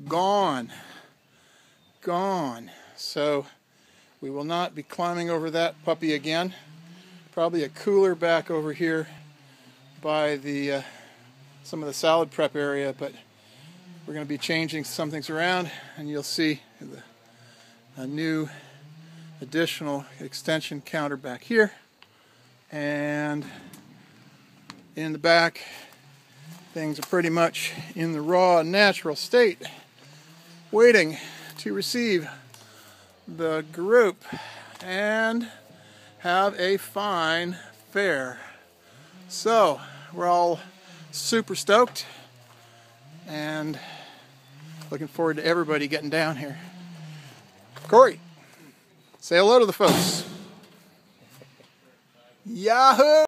gone. Gone. So we will not be climbing over that puppy again. Probably a cooler back over here by the some of the salad prep area, but we're going to be changing some things around, and you'll see a new additional extension counter back here. And in the back, things are pretty much in the raw, natural state, waiting to receive the group and have a fine fair. So we're all super stoked and looking forward to everybody getting down here. Corey, say hello to the folks. Yahoo!